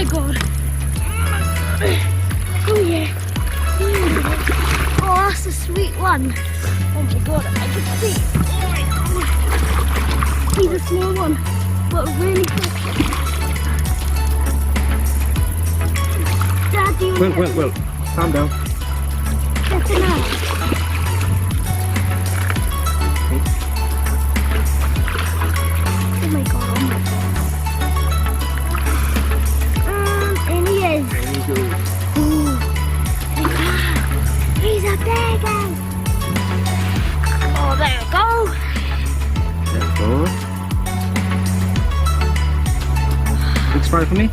my god. Oh yeah. Oh, that's a sweet one. Oh my god, I can see. Oh my god. He's a small one, but really quick. Dad, do you want to Well, calm down. get him out? Oh my god, oh my god. And he is. There you go. Ooh. He's a big one. Oh, there we go. There we go. Big smile for me.